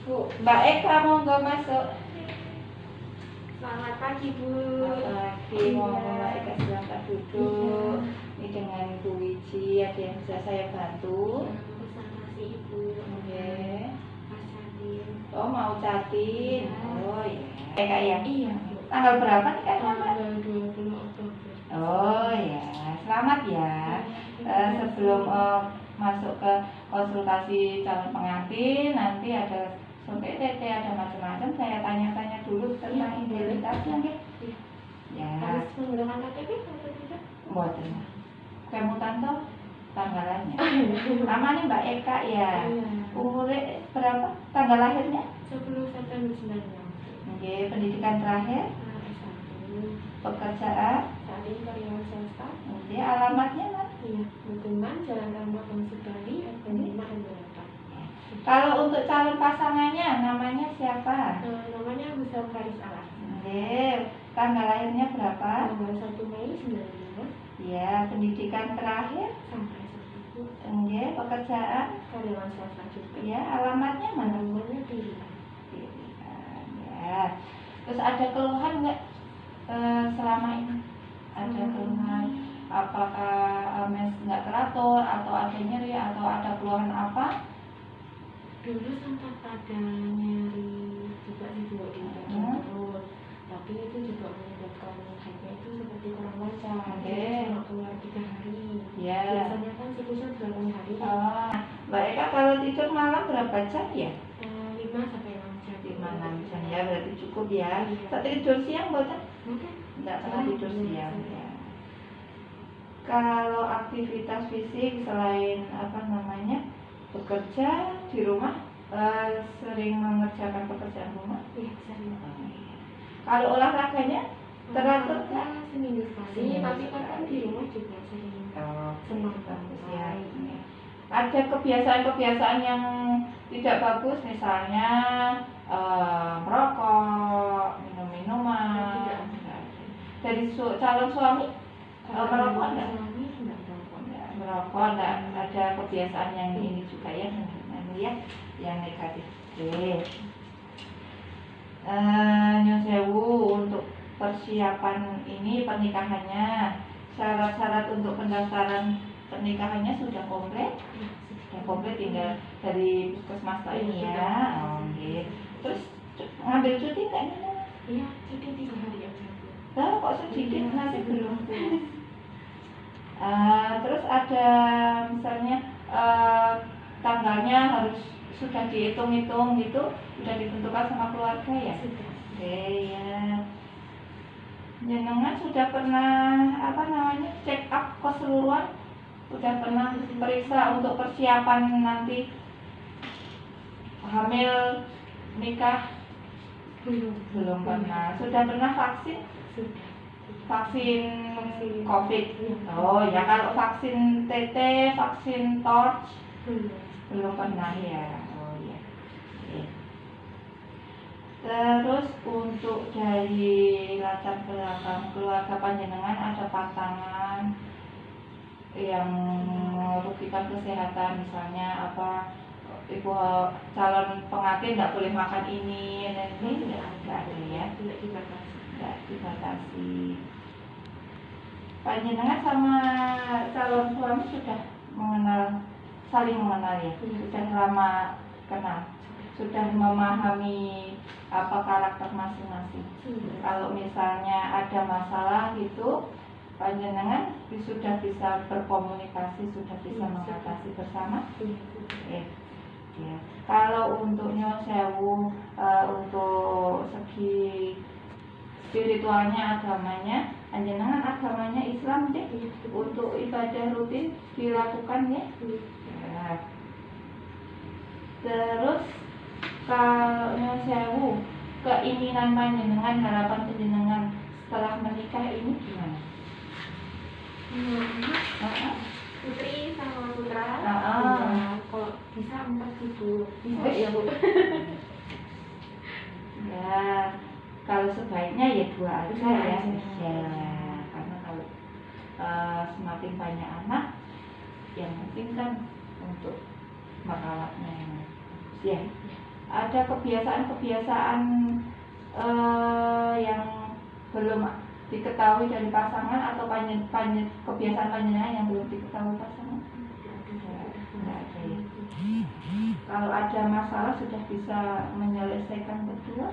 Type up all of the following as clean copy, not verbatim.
Bu, Mbak Eka monggo masuk. Selamat pagi, Bu. Selamat pagi, monggo Mbak Eka silakan duduk. Ini dengan Bu Wiji, ada yang bisa saya bantu? Pesan nasi Ibu. Oke. Mas Adin. Oh, mau catin? Iya. Oh iya. Eka ya? Iya. Tanggal berapa nih Kak? Tanggal 20 Oktober. Oh ya, selamat ya. Sebelum masuk ke konsultasi calon pengantin, nanti ada sampai TT, ada macam-macam. Saya tanya-tanya dulu tentang identitasnya, ya. Ya. Harus menggunakan KTP atau tidak? Mboten. Kamu tanto tanggalannya. Namanya Mbak Eka ya. Iya. Umurnya berapa? Tanggal lahirnya? 10 September 96. Oke, pendidikan terakhir, S1. pekerjaan, Saat ini karyawan swasta. oke, alamatnya mana? Iya. Butuman Jalan Rambut Bangsugali, RT 5 RW 8. Kalau untuk calon pasangannya namanya siapa? Namanya Husam Faris Alas. Oke, tanggal lahirnya berapa? Tanggal 1 Mei 95 Ya, pendidikan terakhir, sampai S1. oke, pekerjaan, Karyawan swasta juga. ya, alamatnya mana? Namanya Pilihan. Pilihan, ya. Terus ada keluhan nggak selama ini? Ada keluhan? Apakah mes nggak teratur atau ada nyeri atau ada keluhan apa? Dulu sempat ada nyeri juga di bagian perut, tapi itu juga menyebabkan haidnya itu seperti kurang lancar. Oke. Cuma keluar 3 hari. Ya. Biasanya kan siklusnya 8 hari. Oh, Mbak Eka kalau tidur malam berapa jam ya? 5 sampai 6 jam. 5-6 jam ya, berarti cukup ya. Iya. Saat tidur siang boten? Mungkin. Enggak pernah tidur siang ya. Kalau aktivitas fisik selain bekerja di rumah, sering mengerjakan pekerjaan rumah? Iya, sering. Kalau olahraganya teratur nggak? Seminggu sekali, Seminggu tapi kadang sekali. di rumah juga sering. Senang bagus ya. Ada kebiasaan-kebiasaan yang tidak bagus, misalnya merokok, minum-minuman. Tidak. Dari calon suami merokok enggak? Suami enggak merokok. Merokok enggak, ada kebiasaan yang ini juga ya, yang negatif. Oke. Nyun sewu, untuk persiapan ini pernikahannya, syarat-syarat untuk pendaftaran pernikahannya sudah komplit? Sudah komplit, tinggal dari puskesmas ini ya. Oke. Terus ngambil cuti nggak nih? Iya, cuti 3 hari aja. Lah kok sedikit, nanti belum. Terus ada misalnya tanggalnya harus sudah dihitung-hitung gitu, sudah ditentukan sama keluarga ya? Sudah. Oke ya. Jenengan sudah pernah check up keseluruhan? Sudah pernah periksa untuk persiapan nanti hamil, nikah? Belum pernah. Sudah pernah vaksin? Sudah. Vaksin COVID. Oh ya, kalau vaksin TT, vaksin torch belum pernah ya. Oh ya. Oke. Terus untuk dari latar belakang keluarga panjenengan, ada pasangan yang merugikan kesehatan, misalnya ibu calon pengantin nggak boleh makan ini dan ini, nggak ada ya, Tidak dibatasi. nggak dibatasi. Panjenengan sama calon suami sudah saling mengenal ya, sudah lama kenal, sudah memahami apa karakter masing-masing. Kalau misalnya ada masalah gitu, panjenengan sudah bisa berkomunikasi, sudah bisa mengatasi bersama. Ya. Kalau untuk Nyon Sewu, untuk segi spiritualnya, agamanya, panjenengan agamanya Islam deh. Untuk ibadah rutin dilakukan ya. Ya. Terus kalau Nyon Sewu, keinginan panjenengan, harapan panjenengan setelah menikah ini gimana? Putri sama putra. Kalau bisa 4 ibu. Bisa ya, Bu. Ya, kalau sebaiknya ya 2 aja ya. Ya, karena kalau semakin banyak anak, yang penting kan untuk merawatnya yang bagus ya. ada kebiasaan-kebiasaan yang belum diketahui dari pasangan atau kebiasaan panjenengan yang belum diketahui pasangan? Nggak ada ya. Kalau ada masalah sudah bisa menyelesaikan berdua?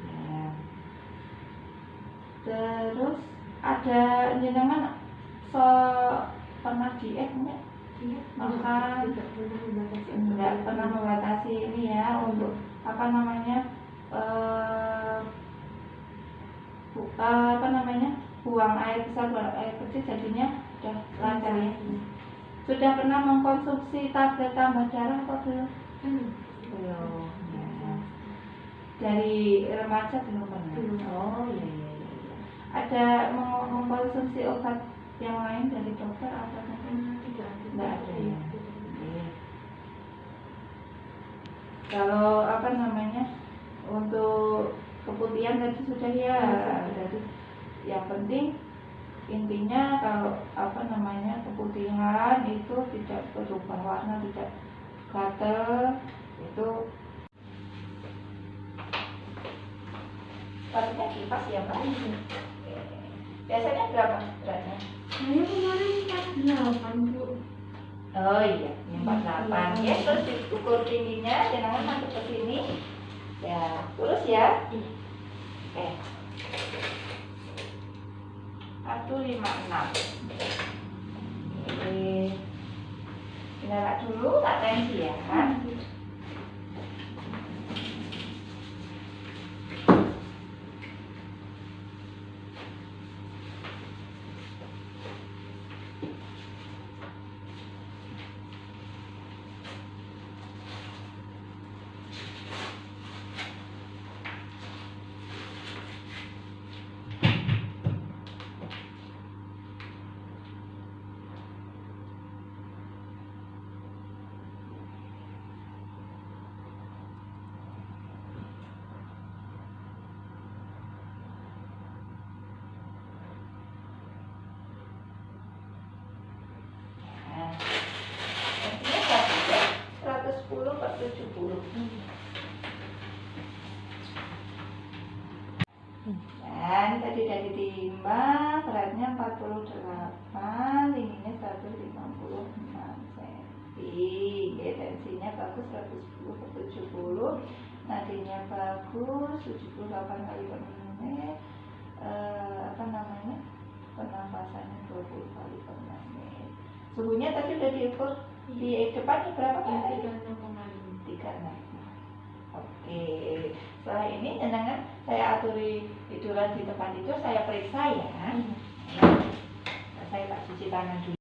Ya. Terus ada jenengan pernah diet enggak? Makan enggak pernah membatasi ini ya untuk apa namanya buang air besar buang air kecil, jadinya sudah lancar ya. Sudah pernah mengkonsumsi tablet tambah darah atau belum? Belum. Ya. Dari remaja belum pernah. Oh iya iya iya. Ada mengkonsumsi obat yang lain dari dokter atau mungkin tidak ada ya. Kalau apa namanya untuk keputihan tadi sudah ya. Jadi yang penting intinya kalau apa namanya keputihan itu tidak berubah warna, tidak gatel, itu pastinya kipas ya Pak. Biasanya berapa beratnya? Saya kemarin 48 Bu. Oh iya, 48 ya. Terus diukur tingginya, jangan masuk ke sini. Ya, terus ya. 156. Kita dulu, tak tensi ya. Dan tadi sudah ditimbang, beratnya 48, tingginya 156 cm. Tensinya bagus 110 per 70, nadinya bagus 78 kali per menit. Apa namanya? Pernapasannya 20 kali per menit. Suhunya tadi sudah diukur di depan berapa kali? 36,5. Oke, setelah ini jenengan saya aturi tiduran di tempat tidur, saya periksa ya. Saya tak cuci tangan dulu.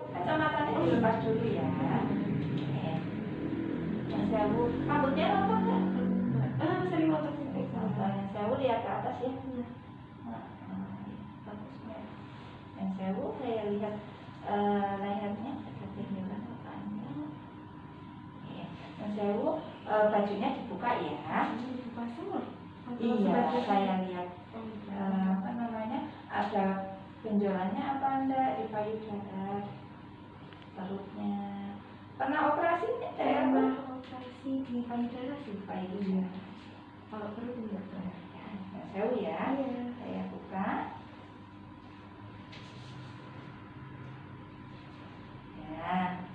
Kacamatanya dilepas dulu ya. Yang sewu, rambutnya rontok nggak? Sering rontok. Yang sewu lihat ke atas ya. Bagusnya. Yang sewu saya lihat lehernya ada benjolan apanya. Yang sewu bajunya dibuka ya. Dibuka semua. Iya, saya lihat apa namanya ada benjolannya apa enggak di payudara, perutnya. Pernah operasi nggak? Pernah operasi di payudara sih. Payudara. Kalau perut enggak pernah. Sewu ya. Saya buka. Ya.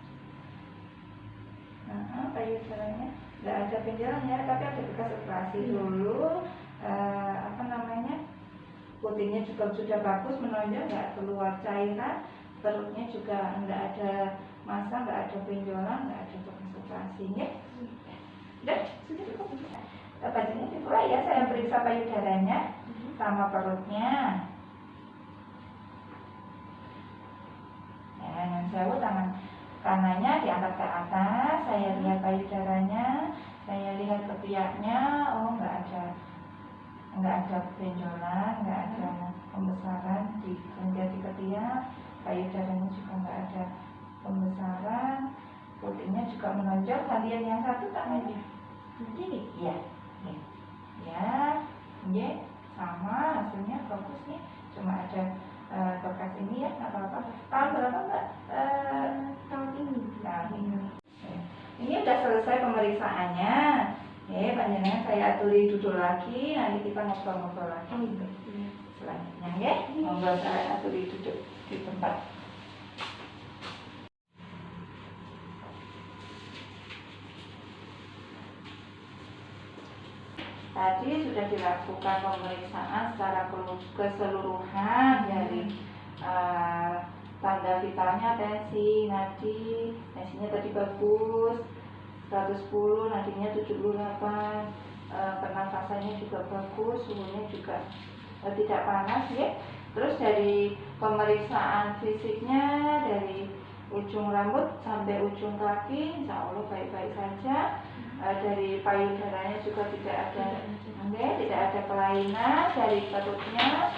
Payudaranya nggak ada benjolan ya, tapi ada bekas operasi dulu. Apa namanya? Putih putingnya juga sudah bagus menonjol, nggak keluar cairan, perutnya juga nggak ada masa, nggak ada benjolan, nggak ada bekas operasi ya. Udah, sudah cukup. Bajunya dibuka ya, saya periksa payudaranya sama perutnya. Nah, saya tangan kanannya diangkat ke atas, saya lihat payudaranya, saya lihat ketiaknya, oh nggak ada benjolan, nggak ada pembesaran di ketiak, payudaranya juga nggak ada pembesaran, putingnya juga menonjol. Kalian yang satu tangannya begini, ya, ya, sama hasilnya bagus nih, cuma ada bekas ini ya, nggak apa-apa. Tahun berapa Mbak? Tahun ini. Tahun ini. Ini udah selesai pemeriksaannya. Panjenengan saya aturi duduk lagi, nanti kita ngobrol-ngobrol lagi. Selanjutnya ya, ngobrol saya aturi duduk di tempat. Tadi sudah dilakukan pemeriksaan secara keseluruhan dari tanda vitalnya, tensi, nadi, tensinya tadi bagus 110, nadinya 78, pernafasannya juga bagus, suhunya juga tidak panas ya. Terus dari pemeriksaan fisiknya dari ujung rambut sampai ujung kaki, insya Allah baik-baik saja. Dari payudaranya juga tidak ada kelainan, dari perutnya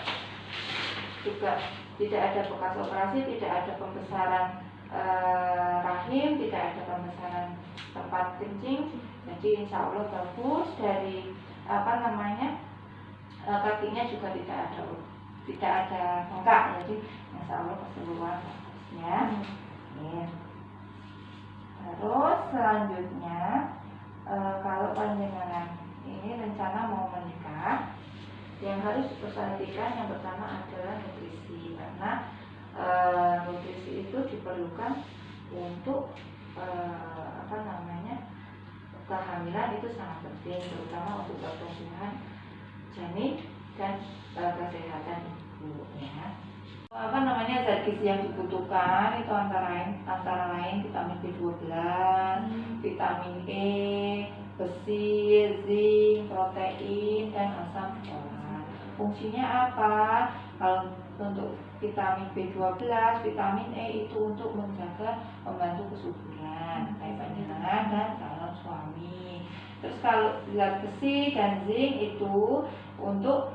juga tidak ada bekas operasi, tidak ada pembesaran rahim, tidak ada pembesaran tempat kencing, jadi insya Allah bagus. Dari kakinya juga tidak ada bengkak, jadi insya Allah keseluruhan bagusnya. Terus selanjutnya kalau panjenengan ini rencana mau menikah, yang harus diperhatikan yang pertama adalah nutrisi, karena nutrisi itu diperlukan untuk kehamilan itu sangat penting, terutama untuk pertumbuhan janin dan kesehatan ibu ya. Zat gizi yang dibutuhkan itu antara lain vitamin B12, vitamin E, besi, zinc, protein, dan asam folat. Fungsinya apa? Kalau untuk vitamin B12, vitamin E itu untuk membantu kesuburan baik panjenengan dan calon suami. Terus kalau zat besi dan zinc itu untuk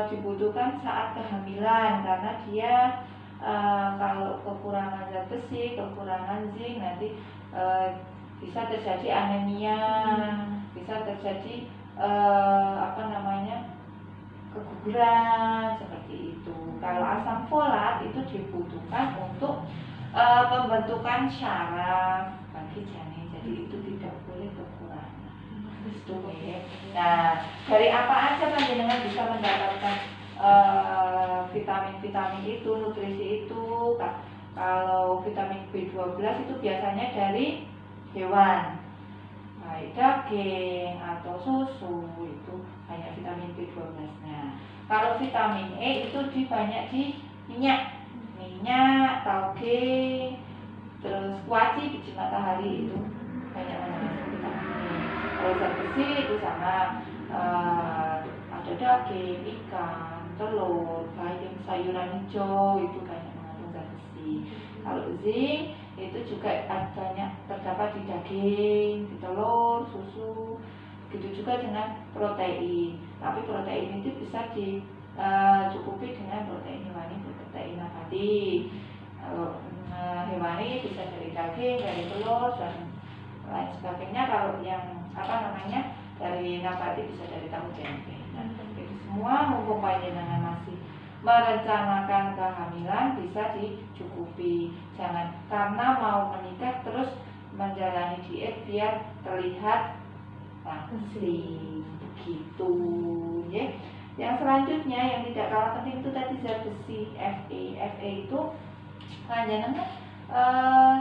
dibutuhkan saat kehamilan, karena dia kalau kekurangan zat besi, kekurangan zinc, nanti bisa terjadi anemia, bisa terjadi keguguran seperti itu. Kalau asam folat itu dibutuhkan untuk pembentukan syaraf bagi janin, jadi itu tidak boleh kekurangan. Nah, dari apa aja panjenengan bisa mendapatkan vitamin-vitamin itu, nutrisi itu? Kalau vitamin B12 itu biasanya dari hewan, baik daging atau susu, itu banyak vitamin B12-nya. Kalau vitamin E itu banyak di minyak, tauge, terus kuaci, biji matahari, itu banyak mengandung vitamin E. Kalau zat besi itu sama, ada daging, ikan, telur, bayam, sayuran hijau, itu banyak mengandung zat besi. Kalau zinc itu juga banyak terdapat di daging, di telur, susu, begitu juga dengan protein. Tapi protein itu bisa dicukupi dengan protein hewani, protein nabati. Kalau hewani bisa dari daging, dari telur, dan lain sebagainya. Kalau yang dari nabati bisa dari tahu tempe. Nah, itu semua mumpung panjenengan masih merencanakan kehamilan bisa dicukupi. Jangan karena mau menikah terus menjalani diet biar terlihat langsing begitu ya. Yang selanjutnya yang tidak kalah penting itu tadi zat besi Fe itu panjenengan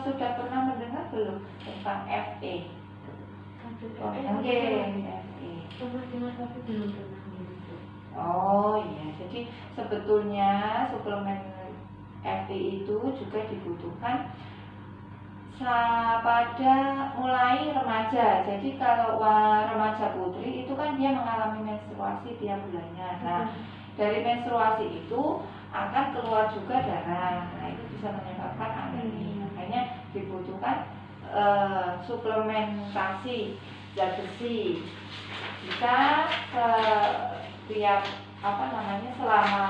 sudah pernah mendengar belum tentang Fe? Pernah dengar tapi belum pernah minum. Oh iya, jadi sebetulnya suplemen Fe itu juga dibutuhkan pada mulai remaja. Jadi kalau remaja putri itu kan dia mengalami menstruasi tiap bulannya. Nah, dari menstruasi itu akan keluar juga darah. Nah, itu bisa menyebabkan anemia. Makanya dibutuhkan suplementasi zat besi. Bisa setiap selama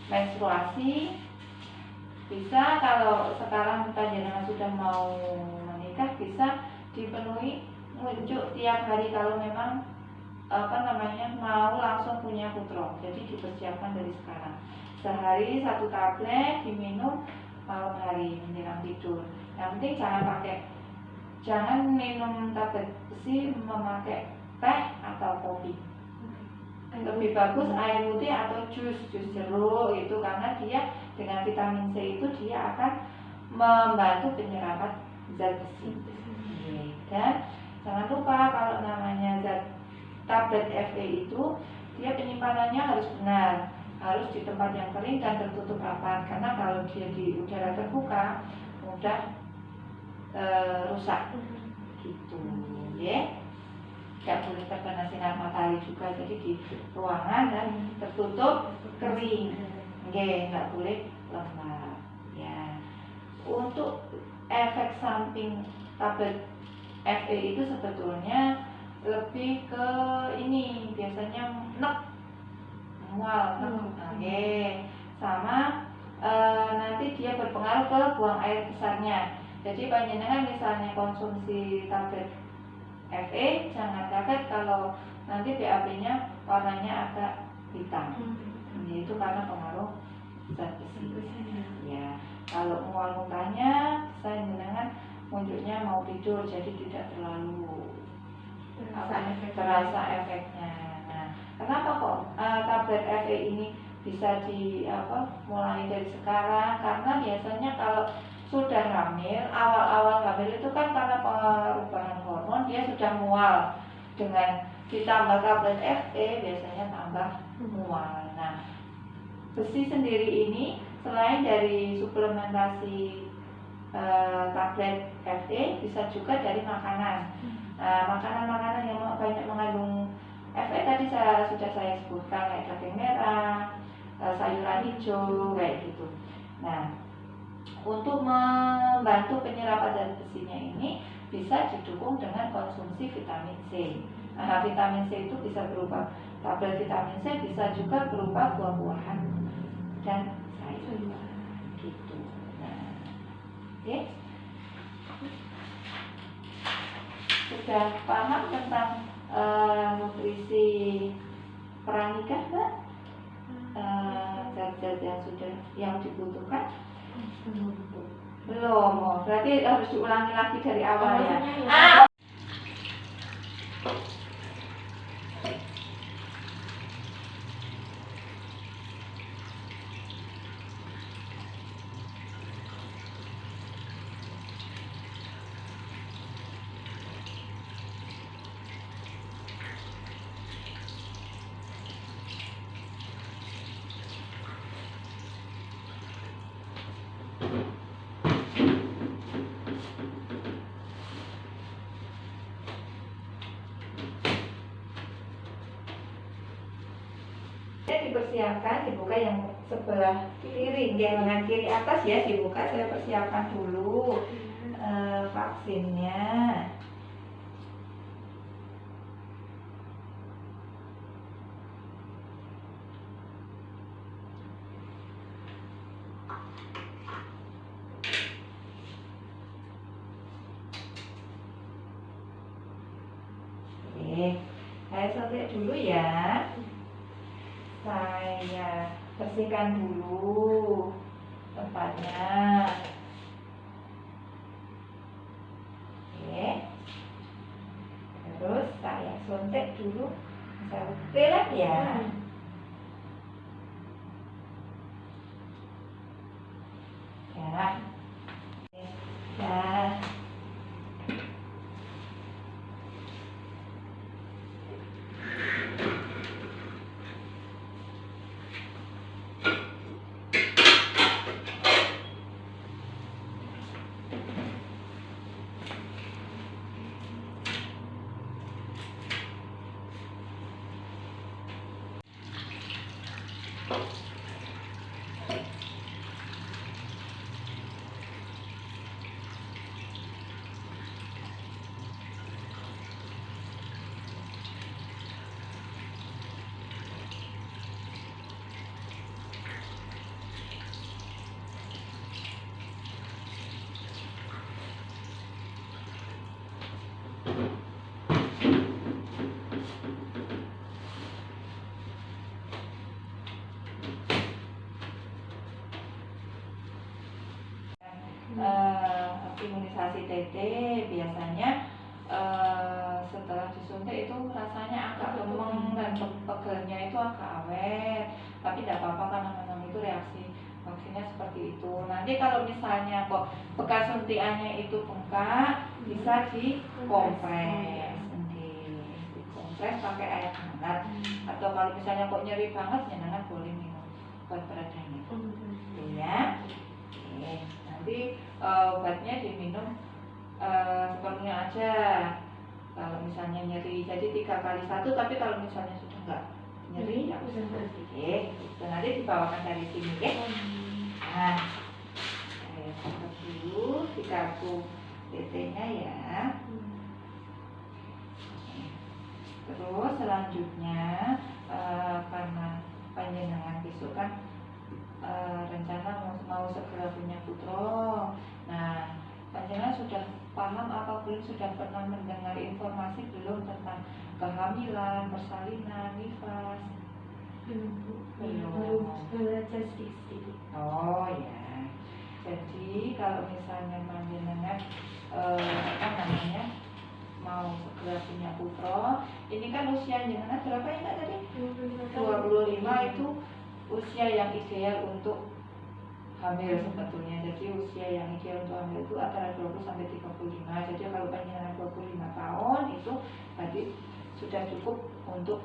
menstruasi. Bisa kalau sekarang panjenengan sudah mau menikah, bisa dipenuhi ngunjuk tiap hari kalau memang mau langsung punya putra. Jadi dipersiapkan dari sekarang. Sehari 1 tablet diminum malam hari menjelang tidur. Yang penting jangan minum tablet besi memakai teh atau kopi. Lebih bagus air putih atau jus jeruk itu, karena dia dengan vitamin C itu dia akan membantu penyerapan zat besi. Dan jangan lupa kalau namanya zat tablet Fe itu dia penyimpanannya harus benar, harus di tempat yang kering dan tertutup rapat, karena kalau dia di udara terbuka mudah rusak gitu ya. Tidak boleh terkena sinar matahari juga, jadi di ruangan dan tertutup kering. Nggak boleh lembab ya. Untuk efek samping tablet Fe itu sebetulnya lebih ke ini, biasanya mual, sama nanti dia berpengaruh ke buang air besarnya. Jadi panjenengan misalnya konsumsi tablet Fe, jangan kaget kalau nanti BAB-nya warnanya agak hitam. Itu karena pengaruh zat besi. Ya, kalau mual muntahnya, saya mendengar munculnya mau tidur, jadi tidak terlalu terasa efeknya. Nah, kenapa kok tablet Fe ini bisa mulai dari sekarang? Karena biasanya kalau sudah hamil, awal-awal hamil itu kan karena perubahan hormon dia sudah mual, dengan ditambah tablet Fe biasanya tambah mual. Nah, besi sendiri ini selain dari suplementasi tablet Fe, bisa juga dari makanan. Makanan-makanan yang banyak mengandung Fe tadi sudah saya sebutkan, kayak daging merah, sayuran hijau kayak gitu. Nah, untuk membantu penyerapan zat besinya ini bisa didukung dengan konsumsi vitamin C. Nah, vitamin C itu bisa berupa tablet vitamin C, bisa juga berupa buah-buahan dan sayuran gitu. Nah, oke. Sudah paham tentang nutrisi pranikah, Mbak? Zat-zat yang dibutuhkan? Belum. Berarti harus diulangi lagi dari awal ya. Dipersiapkan, dibuka yang sebelah kiri, lengan kiri atas ya, dibuka. Saya persiapkan dulu vaksinnya. Oke, saya suntik dulu ya. Saya bersihkan dulu tempatnya. Oke. Terus saya suntik dulu. Saya pelan ya. Ya. Ya. imunisasi TT biasanya setelah disuntik itu rasanya agak lemeng dan pegelnya itu agak awet, tapi tidak apa-apa karena memang itu reaksi vaksinnya seperti itu. Nanti kalau misalnya kok bekas suntikannya itu bengkak, bisa dikompres sendiri, dikompres pakai air hangat, atau kalau misalnya kok nyeri banget, jenengan boleh minum obat peredam itu ya. Oke, nanti obatnya diminum seperlunya aja. Kalau misalnya nyeri, jadi 3 kali 1, tapi kalau misalnya sudah enggak nyeri ya usah. Oke, itu nanti dibawakan dari sini ya. Nah, saya buka dulu di kartu TT-nya ya. Terus selanjutnya karena panjenengan besok kan rencana mau segera punya putra. Nah, panjenengan sudah paham apa belum, sudah pernah mendengar informasi belum tentang kehamilan, persalinan, nifas? Belum belajar sedikit. Oh ya, jadi kalau misalnya panjenengan mau segera punya putra, ini kan usia jenengan berapa ya Kak tadi? 25 itu usia yang ideal untuk hamil sebetulnya. Jadi usia yang ideal untuk hamil itu antara 20 sampai 35. Jadi kalau panjenengan 25 tahun itu tadi sudah cukup untuk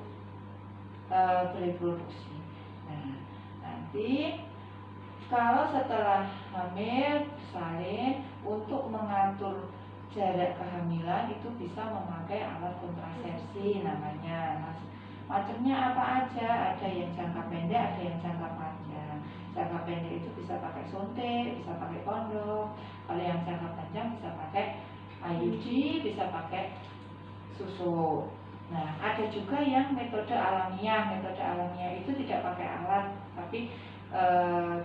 bereproduksi. Nah, nanti kalau setelah hamil salin, untuk mengatur jarak kehamilan itu bisa memakai alat kontrasepsi namanya. Macamnya apa aja? Ada yang jangka pendek, ada yang jangka panjang. Jangka pendek itu bisa pakai suntik, bisa pakai kondom. Kalau yang jangka panjang bisa pakai IUD, bisa pakai susu. Nah, ada juga yang metode alamiah. Metode alamiah itu tidak pakai alat, tapi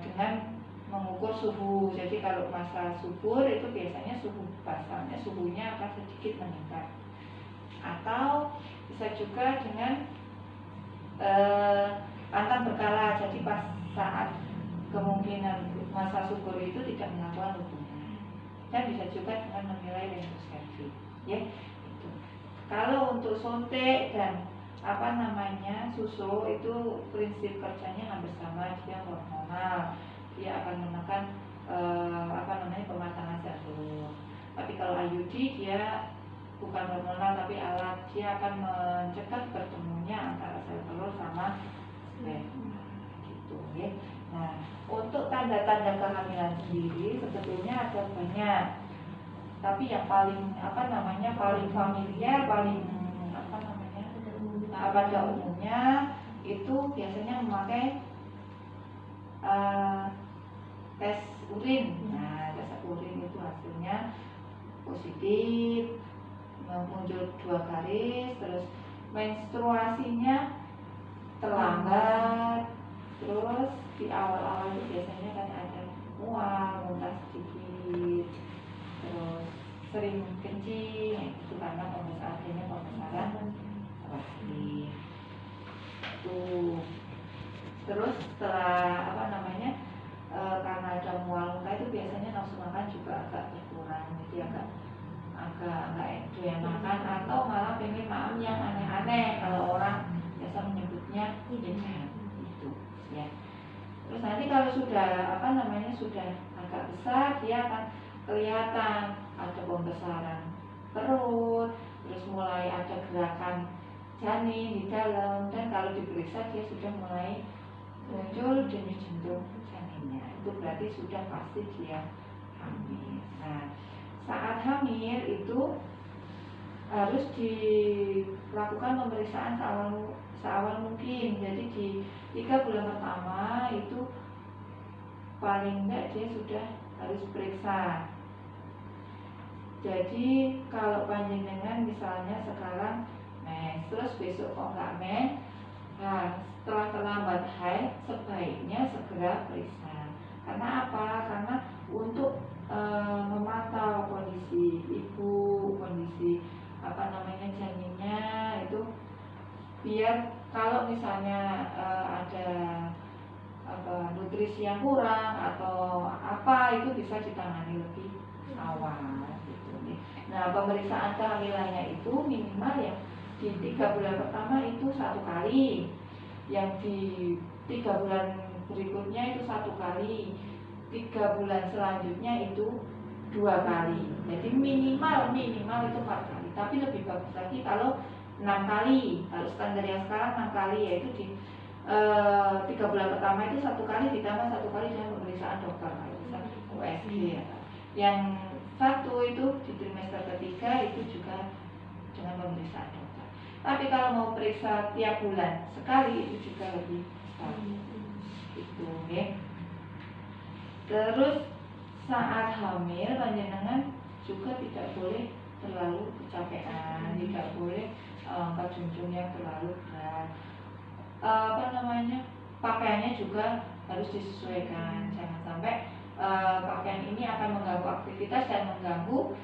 dengan mengukur suhu. Jadi kalau masa subur itu biasanya suhu basahnya, suhunya akan sedikit meningkat. Atau bisa juga dengan pantang berkala. Jadi pas saat kemungkinan masa subur itu tidak melakukan hubungan. Dan bisa juga dengan menilai lendoskopik. Ya, itu. Kalau untuk suntik dan susu itu prinsip kerjanya hampir sama, dia hormonal, dia akan menekan pematangan sel telur. Tapi kalau IUD dia bukan hormonal tapi alat, dia akan mencegah bertemunya antara sel telur sama sperma gitu ya. Nah, untuk tanda-tanda kehamilan sendiri sebetulnya ada banyak, tapi yang paling paling familiar, paling pada umumnya itu biasanya memakai tes urin. Nah, tes urin itu hasilnya positif, muncul 2 garis, terus menstruasinya terlambat, terus di awal-awal itu biasanya kan ada mual, muntah sedikit, terus sering kencing, itu karena pembesaran rahim. Tuh. Terus setelah karena ada mual muntah itu biasanya nafsu makan juga agak berkurang, jadi agak doyan makan, atau malah pengen makan yang aneh-aneh, kalau orang biasa menyebutnya jajan itu ya. Terus nanti kalau sudah sudah agak besar, dia akan kelihatan ada pembesaran perut, terus mulai ada gerakan janin di dalam, dan kalau diperiksa dia sudah mulai muncul denyut jantung janinnya. Itu berarti sudah pasti dia hamil. Nah, saat hamil itu harus dilakukan pemeriksaan seawal mungkin. Jadi di 3 bulan pertama itu paling enggak dia sudah harus periksa. Jadi kalau panjenengan misalnya sekarang mens, terus besok kok nggak mens, nah setelah terlambat haid sebaiknya segera periksa. Karena apa? Karena untuk memantau kondisi ibu, kondisi janinnya itu, biar kalau misalnya ada nutrisi yang kurang atau apa, itu bisa ditangani lebih awal gitu. Nah, pemeriksaan kehamilannya itu minimal ya di 3 bulan pertama itu 1 kali, yang di 3 bulan berikutnya itu 1 kali, 3 bulan selanjutnya itu 2 kali. Jadi minimal itu 4 kali. Tapi lebih bagus lagi kalau 6 kali. Kalau standar yang sekarang 6 kali, yaitu di 3 bulan pertama itu 1 kali ditambah 1 kali dengan pemeriksaan dokter, USG ya. Yang satu itu di trimester ketiga itu juga dengan pemeriksaan dokter. Tapi kalau mau periksa tiap bulan sekali itu juga lebih bagus. Itu ya. Terus saat hamil panjenengan juga tidak boleh terlalu kecapean, tidak boleh angkat junjung yang terlalu berat. Pakaiannya juga harus disesuaikan, jangan sampai pakaian ini akan mengganggu aktivitas dan mengganggu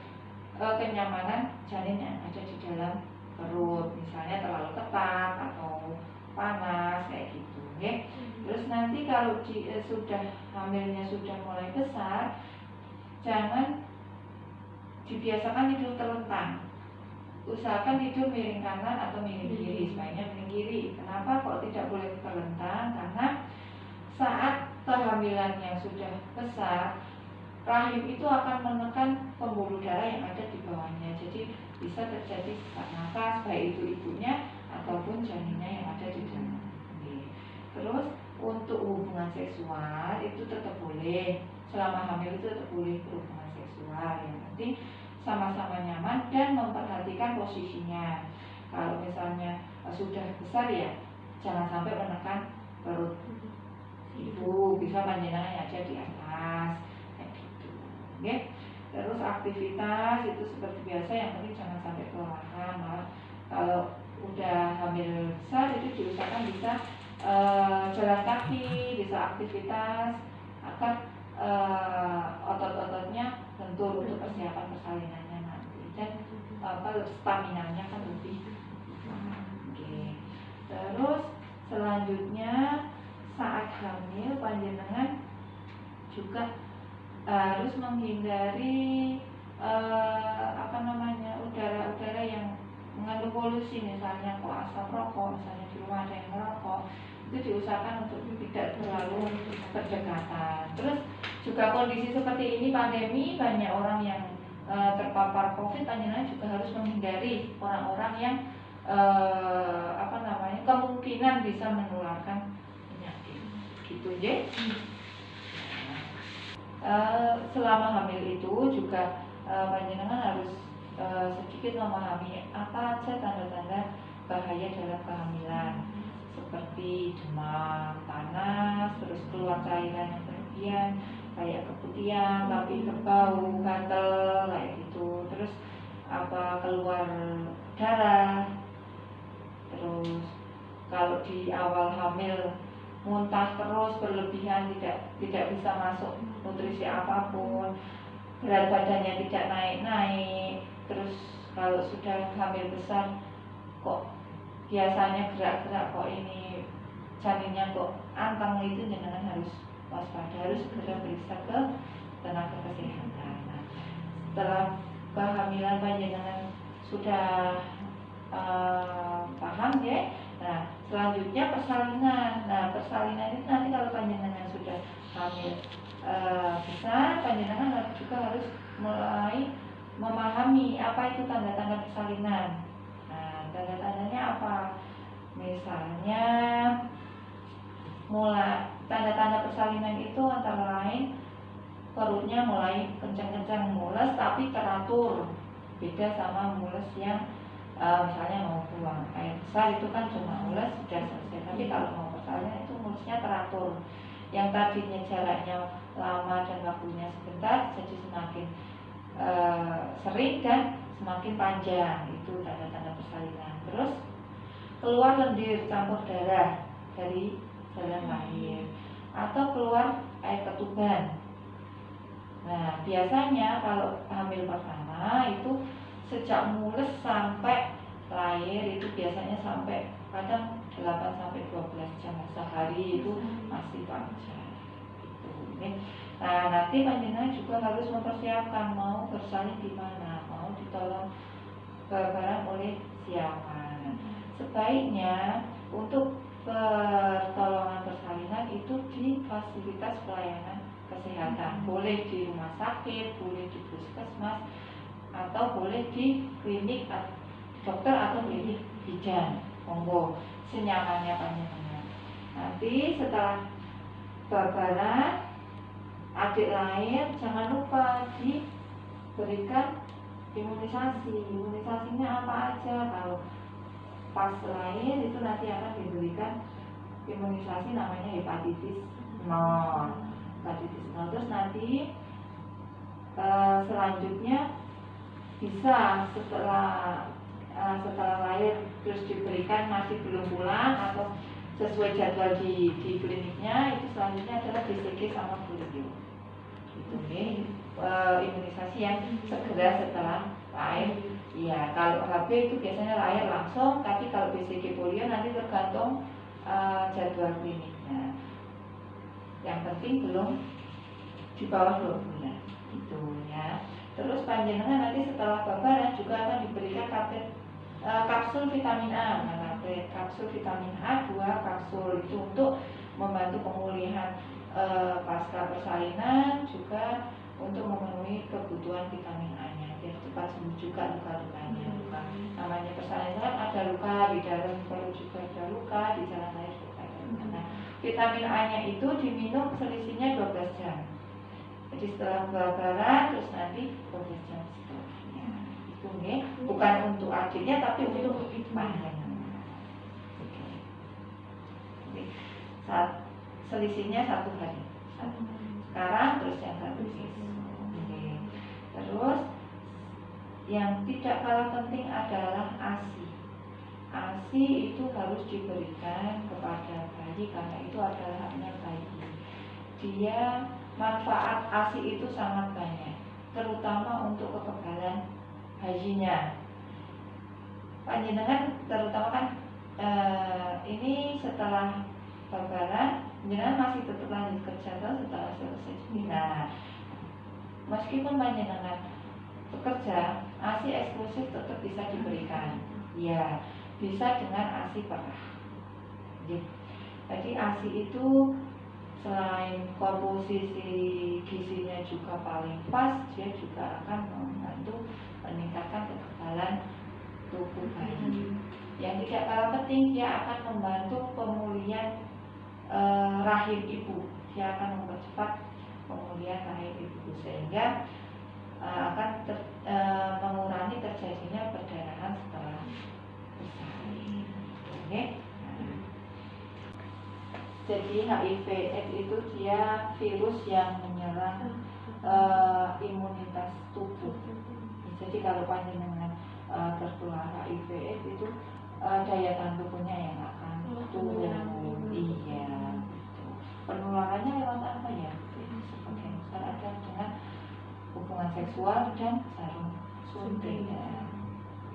kenyamanan janin yang ada di dalam perut, misalnya terlalu ketat atau panas kayak gitu, ya. Terus nanti kalau sudah hamilnya sudah mulai besar, jangan dibiasakan tidur terlentang. Usahakan tidur miring kanan atau miring kiri, sebaiknya miring kiri. Kenapa kok tidak boleh terlentang? Karena saat kehamilan yang sudah besar, rahim itu akan menekan pembuluh darah yang ada di bawahnya. Jadi bisa terjadi sesak nafas, baik itu ibunya ataupun janinnya yang ada di dalam. Terus untuk hubungan seksual itu tetap boleh, selama hamil itu tetap boleh berhubungan seksual. Yang penting sama-sama nyaman dan memperhatikan posisinya. Kalau misalnya sudah besar ya jangan sampai menekan perut ibu, bisa panjenengan aja di atas kayak gitu, oke? Terus aktivitas itu seperti biasa, yang penting jangan sampai kelelahan. Malah kalau udah hamil besar itu diusahakan bisa jalan kaki, bisa aktivitas agar otot-ototnya lentur untuk persiapan persalinannya nanti, dan stamina-nya kan lebih. Oke. Terus selanjutnya saat hamil panjenengan juga harus menghindari udara-udara yang mengandung polusi, misalnya kok asap rokok, misalnya di rumah ada yang merokok, itu diusahakan untuk tidak terlalu berdekatan. Terus juga kondisi seperti ini, pandemi, banyak orang yang terpapar COVID, panjenengan juga harus menghindari orang-orang yang kemungkinan bisa menularkan penyakit. Gitu ya. Selama hamil itu juga panjenengan harus sedikit memahami apa aja tanda-tanda bahaya dalam kehamilan, seperti demam, panas, terus keluar cairan yang berlebihan kayak keputihan, tapi berbau, gatal kayak gitu, terus keluar darah, terus kalau di awal hamil muntah terus berlebihan, tidak bisa masuk nutrisi apapun, berat badannya tidak naik-naik. Terus kalau sudah hamil besar kok biasanya gerak-gerak kok ini janinnya kok anteng, itu jangan harus waspada, harus segera periksa ke tenaga kesehatan. Nah, setelah kehamilan panjenengan sudah paham ya. Nah, selanjutnya persalinan. Nah, persalinan itu nanti kalau panjenengan sudah hamil besar, panjenengan juga harus mulai memahami apa itu tanda-tanda persalinan. Nah, tanda-tandanya apa? Misalnya tanda-tanda persalinan itu antara lain perutnya mulai kencang-kencang mules tapi teratur, beda sama mules yang misalnya mau buang air besar itu kan cuma mules sudah selesai. Tapi kalau mau persalinan itu mulesnya teratur, yang tadinya jaraknya lama dan waktunya sebentar jadi semakin sering dan semakin panjang, itu tanda-tanda persalinan. Terus keluar lendir campur darah dari jalan lahir atau keluar air ketuban. Nah, biasanya kalau hamil pertama itu sejak mules sampai lahir itu biasanya sampai kadang 8-12 jam sehari itu masih wajar gitu. Nah nanti panjenengan juga harus mempersiapkan mau bersalin di mana, mau ditolong barang oleh siapa. Sebaiknya untuk pertolongan persalinan itu di fasilitas pelayanan kesehatan, boleh di rumah sakit, boleh di puskesmas, atau boleh di klinik dokter atau klinik bidan. Monggo senyamannya panjenengan. Nanti setelah babaran adik lahir, jangan lupa diberikan imunisasi. Imunisasinya apa aja? Kalau pas lahir itu nanti akan diberikan imunisasi namanya hepatitis non. Terus nanti selanjutnya bisa setelah lahir terus diberikan masih belum pulang atau sesuai jadwal di kliniknya, itu selanjutnya adalah BCG sama polio. Itu imunisasi yang segera setelah lahir. Ya, kalau HB itu biasanya lahir langsung, tapi kalau BCG polio nanti tergantung jadwal kliniknya. Yang penting belum di bawah 2 bulan gitu ya. Terus panjenengan nanti setelah babaran juga akan diberikan kapsul vitamin A, kapsul vitamin A 2 kapsul itu untuk membantu pemulihan pasca persalinan, juga untuk memenuhi kebutuhan vitamin A-nya biar cepat sembuh juga luka-lukanya. Namanya persalinan kan ada luka di dalam perut juga ada luka, di jalan lahir juga ada luka. Nah, vitamin A-nya itu diminum selisihnya 12 jam. Jadi setelah babaran terus nanti 12 jam setelahnya. Itu nih, bukan untuk adiknya tapi untuk panjenengan. Selisihnya 1 hari. Sekarang terus yang satu Terus yang tidak kalah penting adalah ASI. ASI itu harus diberikan kepada bayi karena itu adalah haknya bayi. Dia manfaat ASI itu sangat banyak, terutama untuk kekebalan bayinya. Panjenengan terutama kan ini setelah babaran, panjenengan masih tetap lanjut kerja setelah selesai. Nah, meskipun panjenengan bekerja, ASI eksklusif tetap bisa diberikan. Ya, bisa dengan ASI perah. Jadi ASI itu selain komposisi gizinya juga paling pas, dia juga akan membantu meningkatkan kekebalan tubuh bayi. Yang tidak kalah penting, dia akan membantu pemulihan rahim ibu. Dia akan mempercepat pemulihan rahim ibu sehingga akan mengurangi terjadinya perdarahan setelah bersalin. Oke. Jadi HIV/AIDS itu dia virus yang menyerang imunitas tubuh. Jadi kalau panjenengan tertular HIV/AIDS itu daya tahan tubuhnya yang akan turun. Iya. Penularannya lewat apa ya? Seperti misalnya ada dengan hubungan seksual dan jarum suntik ya.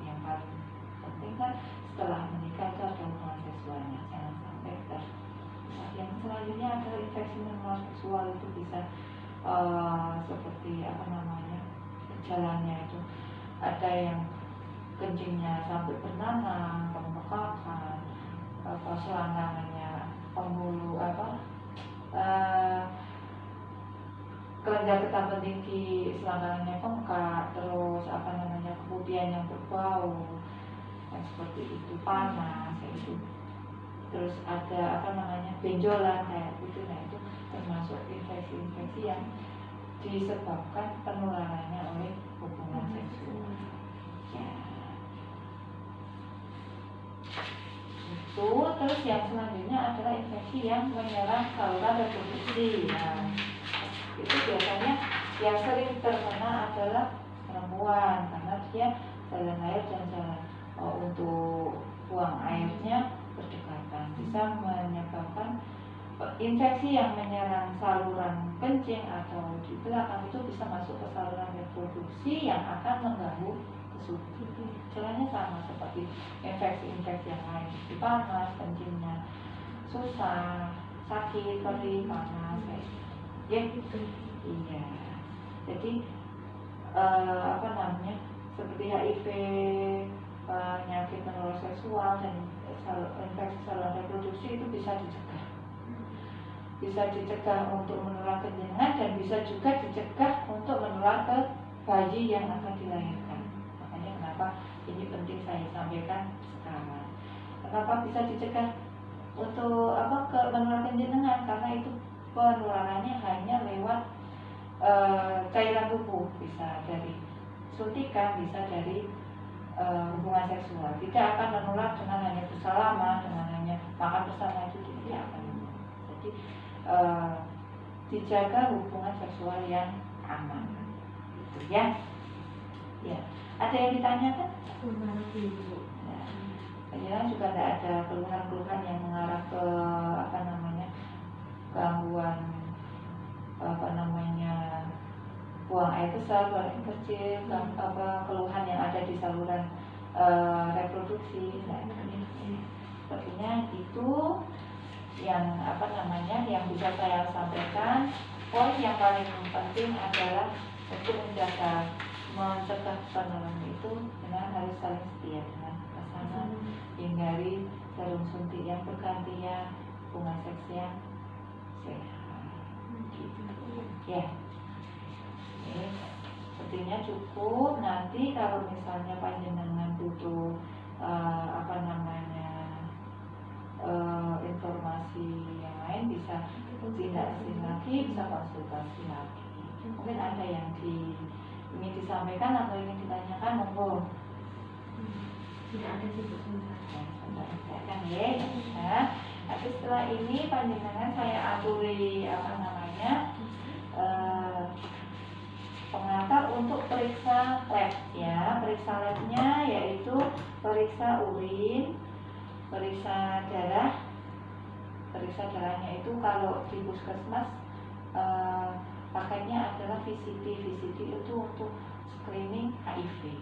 Yang paling penting kan setelah menikah itu ada hubungan seksualnya, jangan sampai yang selanjutnya adalah infeksi menular seksual. Itu bisa seperti apa namanya, gejalanya itu ada yang kencingnya sampai bernanah, pembekakan, selangkangannya pembuluh kelenjar getah bening di selangkangannya bengkak, terus apa namanya kemudian yang berbau, dan seperti itu, panas kayak itu. Terus ada apa namanya benjolan kayak gitu. Nah itu termasuk infeksi-infeksi yang disebabkan penularannya oleh hubungan seksual. Ya. Itu terus yang selanjutnya adalah infeksi yang menyerang saluran reproduksi. Nah, itu biasanya yang sering terkena adalah perempuan karena dia jalan air dan jalan untuk buang airnya berdekatan, bisa menyebabkan infeksi yang menyerang saluran kencing atau di belakang itu bisa masuk ke saluran reproduksi yang akan mengganggu suhu. Gejalanya sama seperti infeksi-infeksi yang lain, seperti panas, kencingnya susah, sakit, perih, panas, kayak gitu. Ya, iya. Jadi apa namanya, seperti HIV, penyakit menular seksual dan infeksi saluran reproduksi itu bisa dicegah. Bisa dicegah untuk menular ke jenengan dan bisa juga dicegah untuk menular ke bayi yang akan dilahirkan. Makanya kenapa ini penting saya sampaikan sekarang. Kenapa bisa dicegah untuk ke menular ke jenengan? Karena itu penularannya hanya lewat cairan tubuh, bisa dari suntikan, bisa dari hubungan seksual. Tidak akan menular dengan hanya bersalaman, dengan hanya makan bersama, itu tidak akan. Jadi dijaga hubungan seksual yang aman, gitu ya. Ya, ada yang ditanyakan? Nah, penjelasan juga tidak ada keluhan-keluhan yang mengarah ke gangguan buang air besar, buang air kecil, keluhan yang ada di saluran reproduksi. Nah, sepertinya itu yang yang bisa saya sampaikan. Poin yang paling penting adalah untuk mencegah penularan itu dengan harus saling setia dengan pasangan, hindari jarum suntik yang bergantian, hubungan seks yang sehat. Gitu. Ya. Oke. Sepertinya cukup. Nanti kalau misalnya panjenengan butuh informasi yang lain, bisa tindak lagi, bisa konsultasi lagi. Mungkin ada yang ingin disampaikan atau ingin ditanyakan, monggo. Tidak ada sih Bu. Kan ya. Nah, tapi setelah ini panjenengan saya aturi pengantar untuk periksa lab ya. Periksa labnya yaitu periksa urin, periksa darah. Periksa darahnya itu kalau di puskesmas pakainya adalah VCT. VCT itu untuk screening HIV,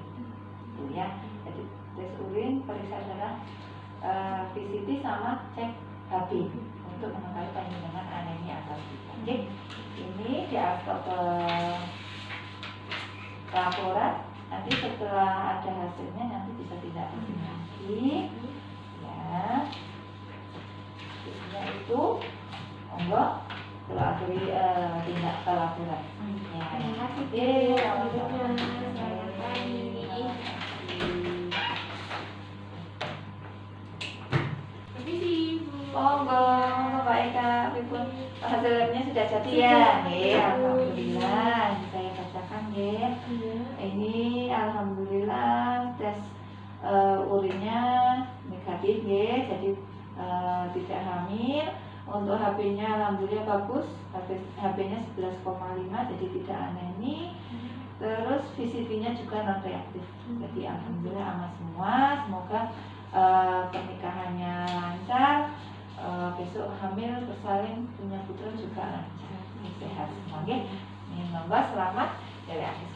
itu ya. Jadi tes urin, periksa darah, VCT sama cek HB untuk mengetahui panjenengan anemia atau tidak. Oke, ini diatur ke laporan. Nanti setelah ada hasilnya nanti bisa tidak lagi ya. Hasilnya itu monggo aturi tindak ke laporan. Ya, Terima kasih. Monggo, Mbak Eka, pripun hasil labnya sudah jadi ya? Alhamdulillah. Saya bacakan ya. Ini alhamdulillah tes urinnya negatif ya, jadi tidak hamil. Untuk HB-nya alhamdulillah bagus, HB-nya 11,5, jadi tidak anemi. Terus VCT-nya juga non reaktif, jadi alhamdulillah aman semua. Semoga pernikahannya lancar, besok hamil, bersalin, punya putra juga lancar, sehat semua. Ini selamat dari akhir.